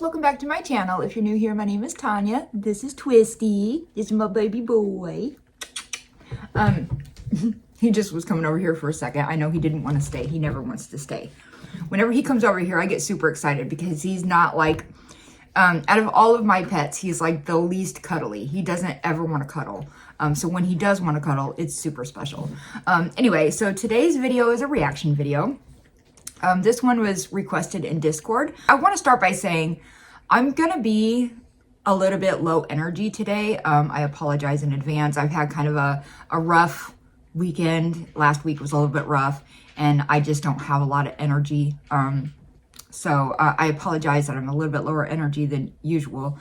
welcome back to my channel. If you're new here, my name is Tanya. This is Twisty. This is my baby boy. He just was coming over here for a second. I know he didn't want to stay. He never wants to stay. Whenever he comes over here, I get super excited because he's not like, out of all of my pets, he's like the least cuddly. He doesn't ever want to cuddle. So when he does want to cuddle, it's super special. Anyway, so today's video is a reaction video. This one was requested in Discord. I want to start by saying I'm going to be a little bit low energy today. I apologize in advance. I've had kind of a rough weekend. Last week was a little bit rough and I just don't have a lot of energy. So I apologize that I'm a little bit lower energy than usual.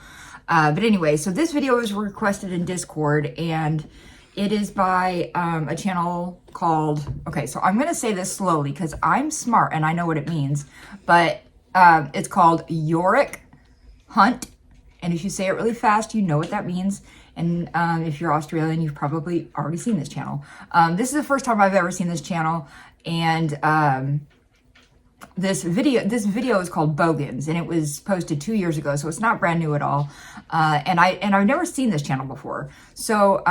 But anyway, so this video was requested in Discord and it is by a channel called, okay, so I'm going to say this slowly because I'm smart and I know what it means, but it's called Yorak Hunt. And if you say it really fast, you know what that means. And if you're Australian, you've probably already seen this channel. This is the first time I've ever seen this channel. And this video is called Bogans, and it was posted 2 years ago, so it's not brand new at all. And I've never seen this channel before. So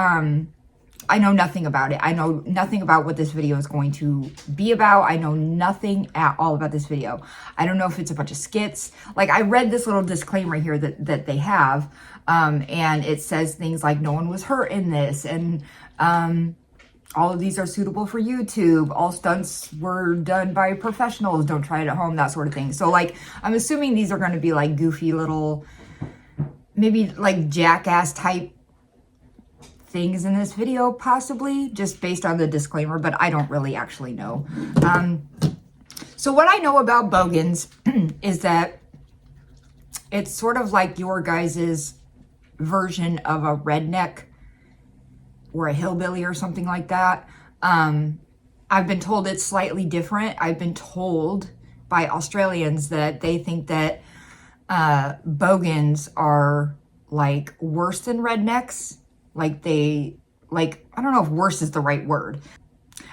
I know nothing about it. I know nothing about what this video is going to be about. I know nothing at all about this video. I don't know if it's a bunch of skits. Like, I read this little disclaimer here that they have, and it says things like no one was hurt in this, and all of these are suitable for YouTube. All stunts were done by professionals. Don't try it at home, that sort of thing. So, like, I'm assuming these are going to be like goofy little, maybe like jackass type things in this video, possibly, just based on the disclaimer, but I don't really actually know. So what I know about Bogans is that it's sort of like your guys's version of a redneck or a hillbilly or something like that. I've been told it's slightly different. I've been told by Australians that they think that Bogans are like worse than rednecks. Like I don't know if worse is the right word.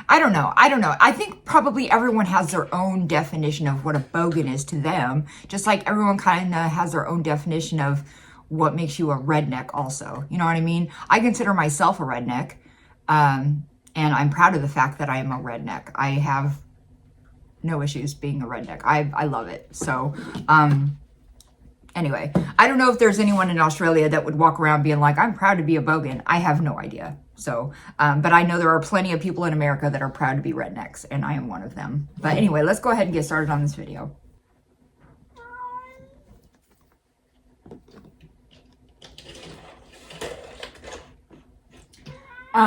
I don't know. I think probably everyone has their own definition of what a bogan is to them. Just like everyone kind of has their own definition of what makes you a redneck also. You know what I mean? I consider myself a redneck. And I'm proud of the fact that I am a redneck. I have no issues being a redneck. I love it. So, anyway, I don't know if there's anyone in Australia that would walk around being like, I'm proud to be a bogan. I have no idea. So, but I know there are plenty of people in America that are proud to be rednecks, and I am one of them. But anyway, let's go ahead and get started on this video.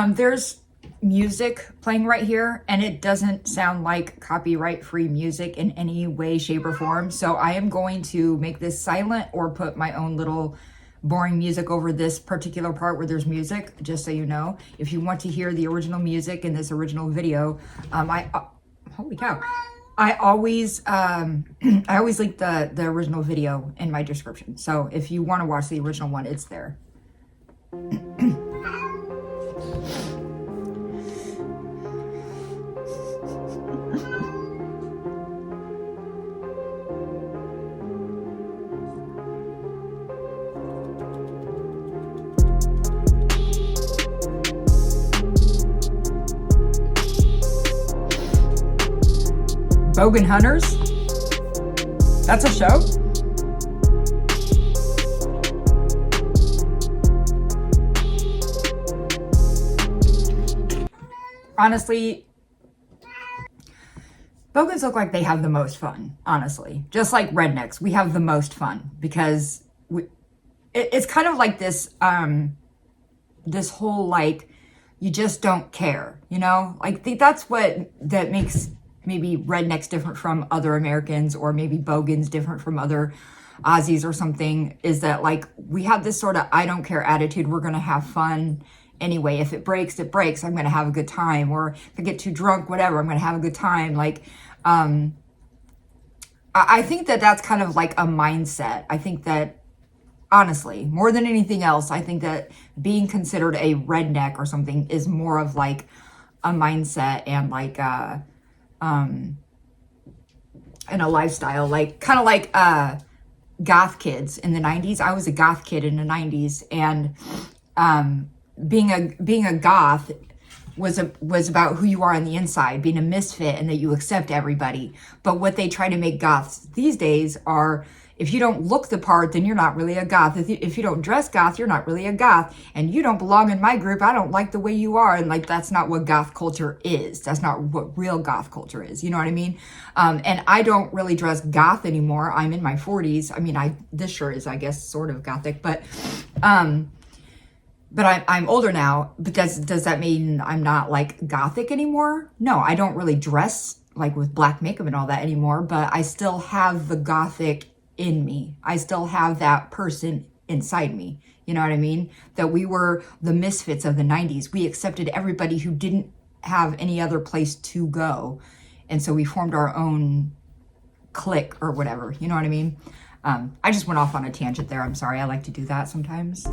There's music playing right here, and it doesn't sound like copyright-free music in any way, shape, or form. So I am going to make this silent or put my own little boring music over this particular part where there's music, just so you know. If you want to hear the original music in this original video, holy cow. I always link the original video in my description. So if you want to watch the original one, it's there. Bogan Hunters? That's a show? Honestly, Bogans look like they have the most fun, honestly. Just like rednecks, we have the most fun because it's kind of like this, this whole, like, you just don't care, you know? Like, that's that makes maybe rednecks different from other Americans, or maybe Bogans different from other Aussies or something, is that, like, we have this sort of I don't care attitude. We're going to have fun anyway. If it breaks, it breaks. I'm going to have a good time. Or if I get too drunk, whatever, I'm going to have a good time. Like, I think that that's kind of like a mindset. I think that, honestly, more than anything else, I think that being considered a redneck or something is more of like a mindset and like and a lifestyle, like kind of like goth kids in the 90s. I was a goth kid in the 90s, and being a goth was about who you are on the inside, being a misfit, and that you accept everybody. But what they try to make goths these days are, if you don't look the part, then you're not really a goth. If you don't dress goth, you're not really a goth. And you don't belong in my group. I don't like the way you are. And like, that's not what goth culture is. That's not what real goth culture is. You know what I mean? And I don't really dress goth anymore. I'm in my 40s. I mean, this shirt is, I guess, sort of gothic, but I'm older now. But does that mean I'm not like gothic anymore? No, I don't really dress like with black makeup and all that anymore, but I still have the gothic in me. I still have that person inside me. You know what I mean? That we were the misfits of the 90s. We accepted everybody who didn't have any other place to go. And so we formed our own clique or whatever. You know what I mean? I just went off on a tangent there. I'm sorry. I like to do that sometimes.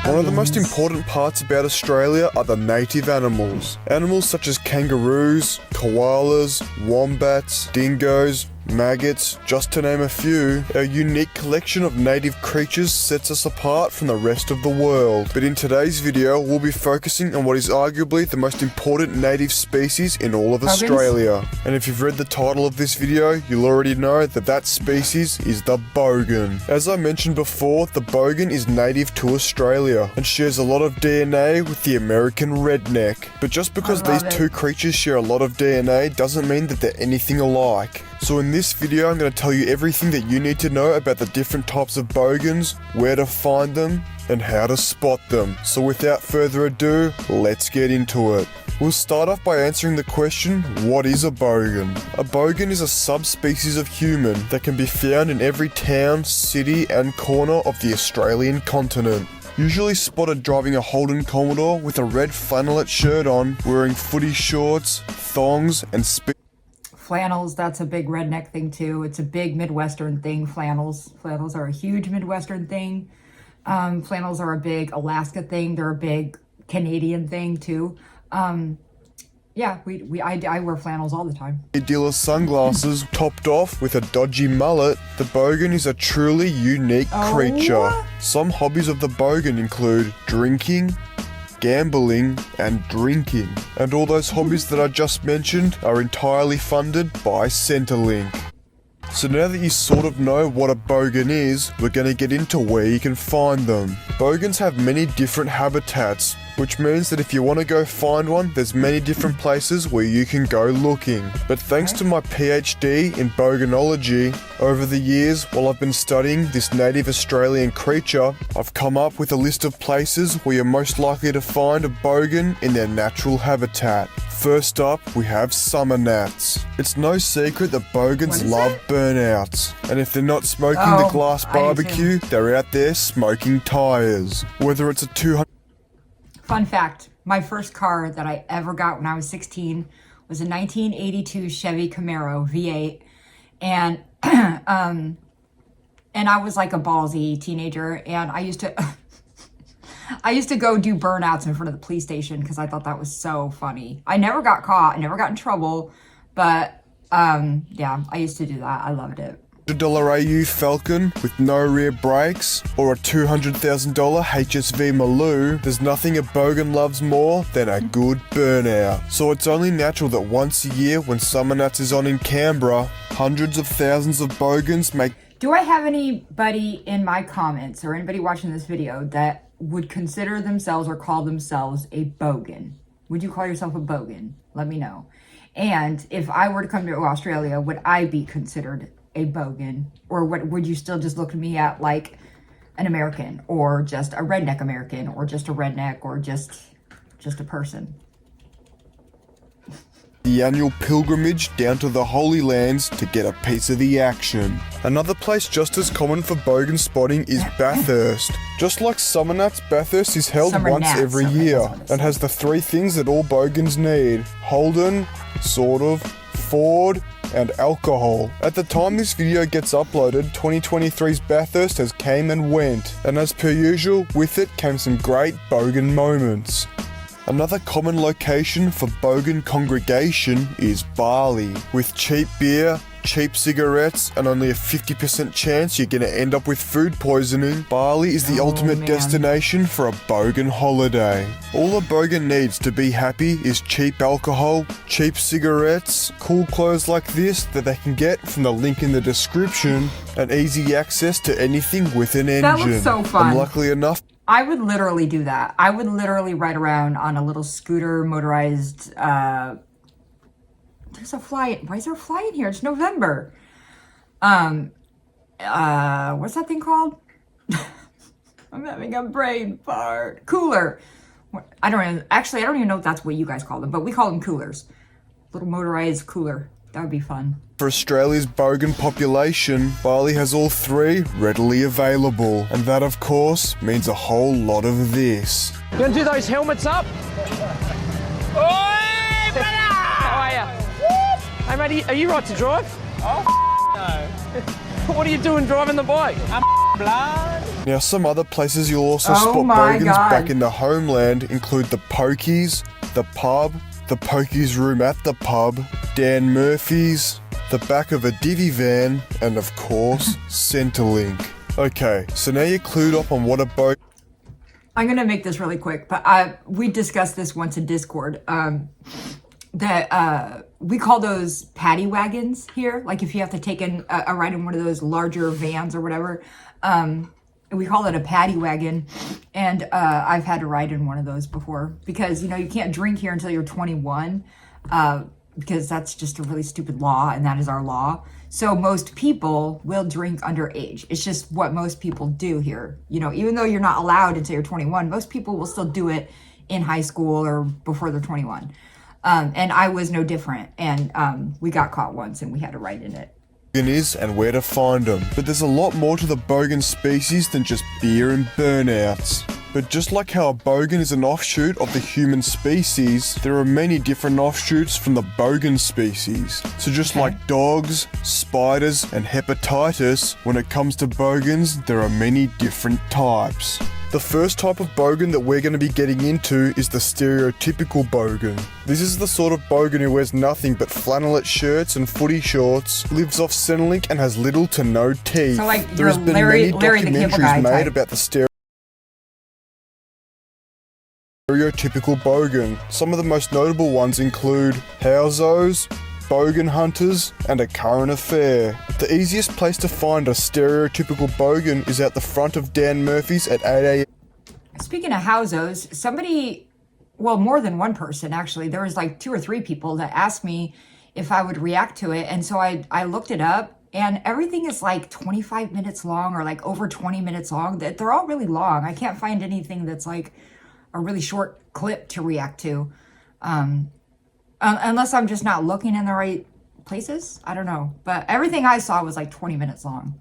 One of the most important parts about Australia are the native animals. Animals such as kangaroos, koalas, wombats, dingoes, maggots, just to name a few. Our unique collection of native creatures sets us apart from the rest of the world. But in today's video, we'll be focusing on what is arguably the most important native species in all of Australia. And if you've read the title of this video, you'll already know that that species is the bogan. As I mentioned before, the bogan is native to Australia and shares a lot of DNA with the American redneck. But just because these two creatures share a lot of DNA doesn't mean that they're anything alike. So in this video, I'm going to tell you everything that you need to know about the different types of bogans, where to find them, and how to spot them. So without further ado, let's get into it. We'll start off by answering the question, what is a bogan? A bogan is a subspecies of human that can be found in every town, city, and corner of the Australian continent. Usually spotted driving a Holden Commodore with a red flannelette shirt on, wearing footy shorts, thongs, and flannels, that's a big redneck thing too. It's a big Midwestern thing, flannels. Flannels are a huge Midwestern thing. Flannels are a big Alaska thing. They're a big Canadian thing too. Yeah, I wear flannels all the time. Dealer sunglasses topped off with a dodgy mullet. The bogan is a truly unique creature. Some hobbies of the bogan include drinking, gambling, and drinking. And all those hobbies that I just mentioned are entirely funded by Centrelink. So now that you sort of know what a bogan is, we're going to get into where you can find them. Bogans have many different habitats, which means that if you want to go find one, there's many different places where you can go looking. But thanks to my PhD in boganology, over the years while I've been studying this native Australian creature, I've come up with a list of places where you're most likely to find a bogan in their natural habitat. First up, we have summer gnats. It's no secret that bogans love burnouts, and if they're not smoking the glass barbecue, they're out there smoking tires. Whether it's a 200... Fun fact, my first car that I ever got when I was 16 was a 1982 Chevy Camaro V8, and I was like a ballsy teenager, and I used to go do burnouts in front of the police station because I thought that was so funny. I never got caught, I never got in trouble, but yeah, I used to do that. I loved it. $100 AU Falcon with no rear brakes, or a $200,000 HSV Maloo, there's nothing a bogan loves more than a good burnout. So it's only natural that once a year when Summer Nats is on in Canberra, hundreds of thousands of bogans make... Do I have anybody in my comments or anybody watching this video that would consider themselves or call themselves a bogan? Would you call yourself a bogan? Let me know. And if I were to come to Australia, would I be considered a bogan? Or what, would you still just look at me at like an American, or just a redneck American, or just a redneck, or just a person? The annual pilgrimage down to the Holy Lands to get a piece of the action. Another place just as common for bogan spotting is Bathurst. Just like Summer Nats, Bathurst is held once every year and has the three things that all bogans need: Holden, sort of, Ford, and alcohol. At the time this video gets uploaded, 2023's Bathurst has came and went, and as per usual, with it came some great bogan moments. Another common location for bogan congregation is Bali, with cheap beer, cheap cigarettes, and only a 50% chance you're gonna end up with food poisoning. Bali is the ultimate destination for a bogan holiday. All a bogan needs to be happy is cheap alcohol, cheap cigarettes, cool clothes like this that they can get from the link in the description, and easy access to anything with an engine. That looks so fun. And luckily enough, I would literally do that. I would literally ride around on a little scooter, motorized, there's a fly. Why is there a fly in here? It's November. What's that thing called? I'm having a brain fart. Cooler. I don't even know if that's what you guys call them, but we call them coolers. Little motorized cooler. That would be fun. for Australia's bogan population, Bali has all three readily available. And that, of course, means a whole lot of this. You gonna do those helmets up? Oi, brother! How are ya? Hey, mate, are you right to drive? Oh, no. What are you doing driving the bike? I'm blood. Now, some other places you'll also Oh spot my bogans God. back in the homeland include the Pokies, the pub, the Pokies room at the pub, Dan Murphy's, the back of a divvy van, and of course, Centrelink. Okay, so now you're clued up on what a bogan. I'm gonna make this really quick, but we discussed this once in Discord. We call those paddy wagons here. Like if you have to take a ride in one of those larger vans or whatever, we call it a paddy wagon. And I've had to ride in one of those before because you can't drink here until you're 21, because that's just a really stupid law, and that is our law. So most people will drink underage. It's just what most people do here. Even though you're not allowed until you're 21, most people will still do it in high school or before they're 21. And I was no different. And we got caught once and we had to ride in it. Is and where to find them. But there's a lot more to the bogan species than just beer and burnouts. But just like how a bogan is an offshoot of the human species, there are many different offshoots from the bogan species. So just like dogs, spiders, and hepatitis, when it comes to bogans, there are many different types. The first type of bogan that we're going to be getting into is the stereotypical bogan. This is the sort of bogan who wears nothing but flannelette shirts and footy shorts, lives off Centrelink, and has little to no teeth. So like There has been Larry many the Cable Guy documentaries made type. about the stereotypical bogan. Some of the most notable ones include Howzos, Bogan Hunters, and A Current Affair. The easiest place to find a stereotypical bogan is at the front of Dan Murphy's at 8 a.m. Speaking of housos, somebody, well, more than one person actually, there was like 2 or 3 people that asked me if I would react to it. And so I looked it up, and everything is like 25 minutes long or like over 20 minutes long. They're all really long. I can't find anything that's like a really short clip to react to. Unless I'm just not looking in the right places. I don't know. But everything I saw was like 20 minutes long.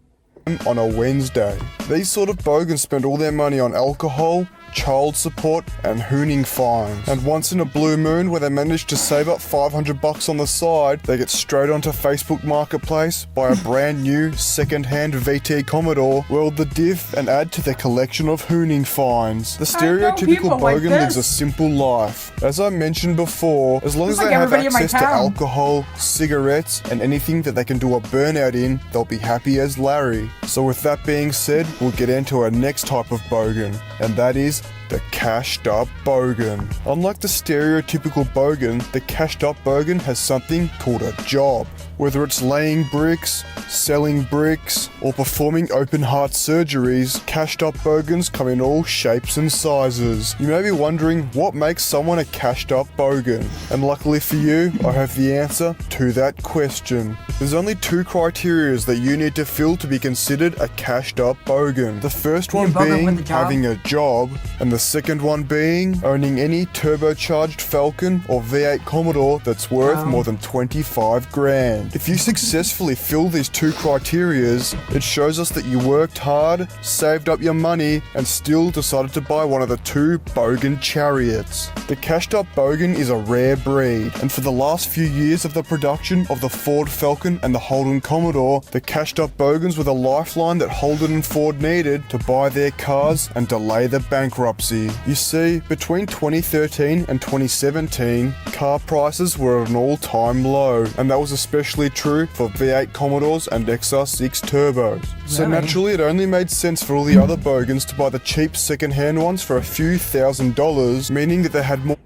on a Wednesday. These sort of bogans spend all their money on alcohol, child support, and hooning fines. And once in a blue moon where they manage to save up $500 on the side, they get straight onto Facebook Marketplace, buy a brand new second-hand VT Commodore, weld the diff, and add to their collection of hooning fines. The stereotypical bogan lives a simple life. As I mentioned before, as long as they have access to alcohol, cigarettes, and anything that they can do a burnout in, they'll be happy as Larry. So with that being said, we'll get into our next type of bogan, and that is the cashed up bogan. Unlike the stereotypical bogan, the cashed up bogan has something called a job. Whether it's laying bricks, selling bricks, or performing open heart surgeries, cashed up bogans come in all shapes and sizes. You may be wondering what makes someone a cashed up bogan, and luckily for you, I have the answer to that question. There's only 2 criteria that you need to fill to be considered a cashed up bogan. The first one being having a job, And the second one being owning any turbocharged Falcon or V8 Commodore that's worth more than 25 grand. If you successfully fill these two criterias, it shows us that you worked hard, saved up your money, and still decided to buy one of the two Bogan chariots. The cashed up Bogan is a rare breed, and for the last few years of the production of the Ford Falcon and the Holden Commodore, the cashed up Bogans were the lifeline that Holden and Ford needed to buy their cars and delay the bankruptcy. You see, between 2013 and 2017, car prices were at an all-time low, and that was especially true for V8 Commodores and XR6 Turbos. So naturally, it only made sense for all the other Bogans to buy the cheap second-hand ones for a few $1,000s, meaning that they had more.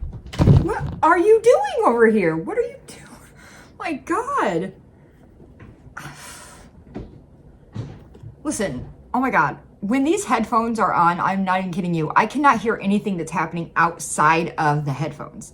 What are you doing over here? What are you doing? My God. Listen, oh my God. When these headphones are on, I'm not even kidding you, I cannot hear anything that's happening outside of the headphones.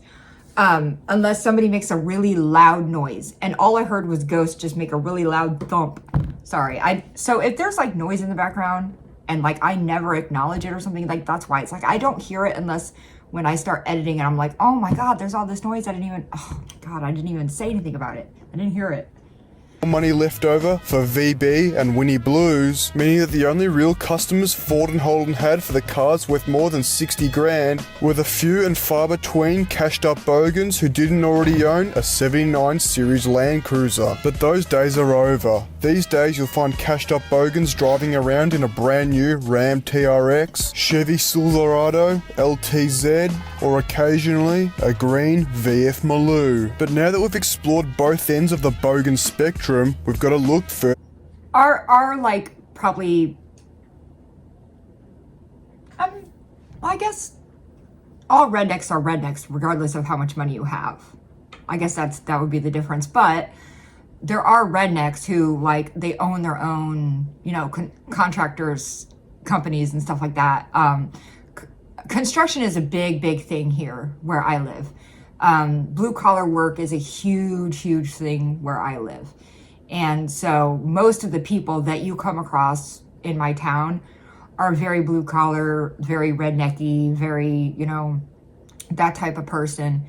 Unless somebody makes a really loud noise. And all I heard was Ghost just make a really loud thump. Sorry. So if there's like noise in the background and like I never acknowledge it or something, like that's why. It's like I don't hear it unless when I start editing and I'm like, oh my God, there's all this noise. I didn't even say anything about it. I didn't hear it. Money left over for VB and Winnie Blues, meaning that the only real customers Ford and Holden had for the cars worth more than 60 grand were the few and far between cashed up Bogans who didn't already own a 79 series Land Cruiser. But those days are over. These days you'll find cashed up Bogans driving around in a brand new Ram TRX, Chevy Silverado, LTZ, or occasionally a green VF Maloo. But now that we've explored both ends of the Bogan spectrum, we've got to look for Are like probably I guess all rednecks are rednecks regardless of how much money you have. I guess that would be the difference. But there are rednecks who like they own their own, you know, contractors, companies and stuff like that. Construction is a big thing here where I live. Blue collar work is a huge thing where I live. And so most of the people that you come across in my town are very blue collar, very rednecky, very, you know, that type of person.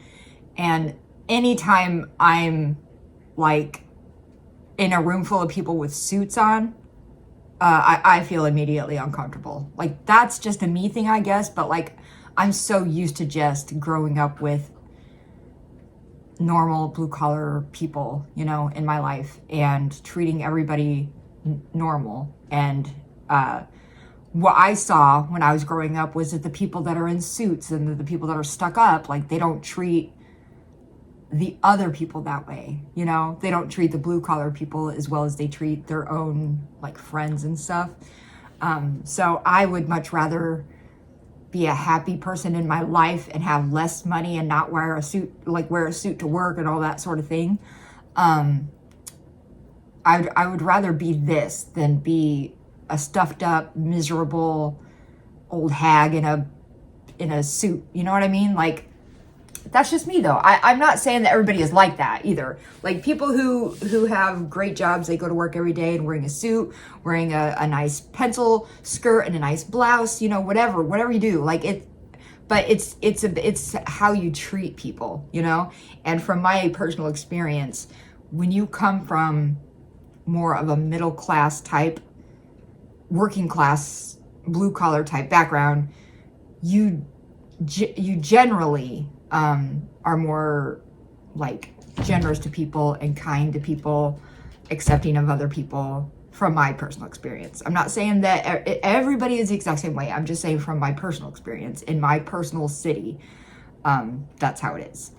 And anytime I'm like in a room full of people with suits on, I feel immediately uncomfortable. Like that's just a me thing, I guess. But like I'm so used to just growing up with normal blue collar people, you know, in my life and treating everybody normal. And what I saw when I was growing up was that the people that are in suits and the people that are stuck up, like they don't treat the other people that way, you know? They don't treat the blue collar people as well as they treat their own like friends and stuff. So I would much rather be a happy person in my life and have less money and not wear a suit, like wear a suit to work and all that sort of thing. I would rather be this than be a stuffed up, miserable old hag in a suit. You know what I mean? Like that's just me though. I'm not saying that everybody is like that either. Like people who have great jobs, they go to work every day and wearing a suit, wearing a nice pencil skirt and a nice blouse, you know, whatever you do. Like it's how you treat people, you know? And from my personal experience, when you come from more of a middle class type, working class, blue collar type background, you generally are more like generous to people and kind to people, accepting of other people, from my personal experience. I'm not saying that everybody is the exact same way. I'm just saying from my personal experience in my personal city, that's how it is.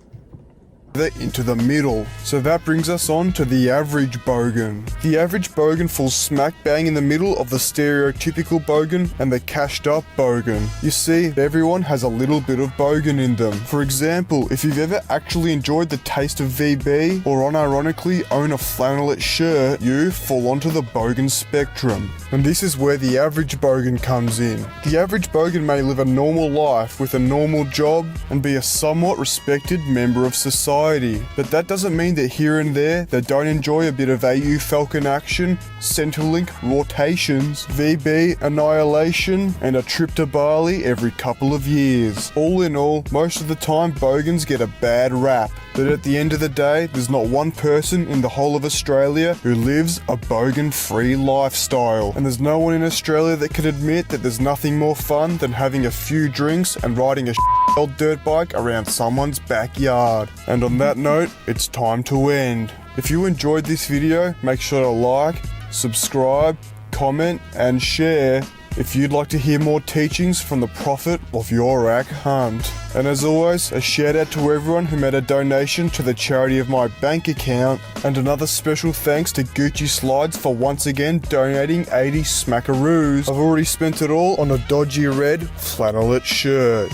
Into the middle. So that brings us on to the average Bogan. The average Bogan falls smack bang in the middle of the stereotypical Bogan and the cashed up Bogan. You see, everyone has a little bit of Bogan in them. For example, if you've ever actually enjoyed the taste of VB or unironically own a flannelette shirt, you fall onto the Bogan spectrum. And this is where the average Bogan comes in. The average Bogan may live a normal life with a normal job and be a somewhat respected member of society. society. But that doesn't mean that here and there they don't enjoy a bit of AU Falcon action, Centrelink rotations, VB annihilation, and a trip to Bali every couple of years. All in all, most of the time Bogans get a bad rap. But at the end of the day, there's not one person in the whole of Australia who lives a bogan-free lifestyle. And there's no one in Australia that can admit that there's nothing more fun than having a few drinks and riding a old dirt bike around someone's backyard. And on that note, it's time to end. If you enjoyed this video, make sure to like, subscribe, comment, and share if you'd like to hear more teachings from the prophet of Yorak Hunt. And as always, a shout out to everyone who made a donation to the charity of my bank account, and another special thanks to Gucci Slides for once again donating 80 smackaroos. I've already spent it all on a dodgy red flannelette shirt.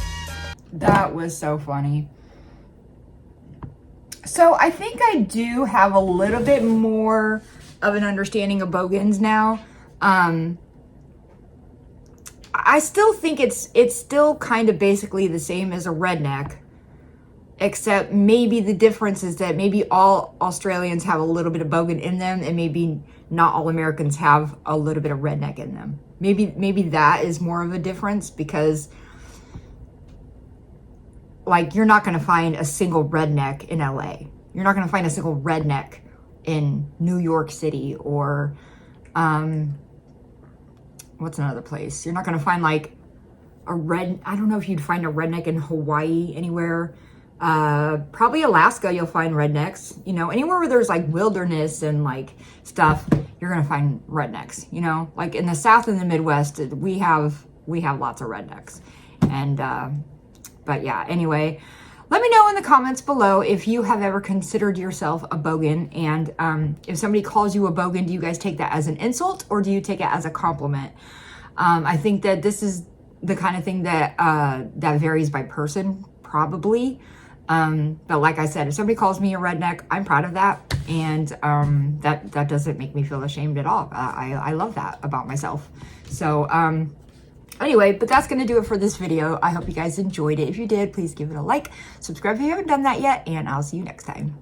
That was so funny. So I think I do have a little bit more of an understanding of Bogans now. I still think it's still kind of basically the same as a redneck, except maybe the difference is that maybe all Australians have a little bit of bogan in them, and maybe not all Americans have a little bit of redneck in them. Maybe that is more of a difference, because like you're not going to find a single redneck in LA. You're not going to find a single redneck in New York City or what's another place? You're not going to find like I don't know if you'd find a redneck in Hawaii anywhere. Probably Alaska, you'll find rednecks. You know, anywhere where there's like wilderness and like stuff, you're going to find rednecks. You know, like in the South and the Midwest, we have lots of rednecks. And, but yeah, anyway, let me know in the comments below if you have ever considered yourself a bogan, and if somebody calls you a bogan, do you guys take that as an insult or do you take it as a compliment? I think that this is the kind of thing that that varies by person, probably. But like I said, if somebody calls me a redneck, I'm proud of that, and that doesn't make me feel ashamed at all. I love that about myself. So anyway, but that's going to do it for this video. I hope you guys enjoyed it. If you did, please give it a like, subscribe if you haven't done that yet, and I'll see you next time.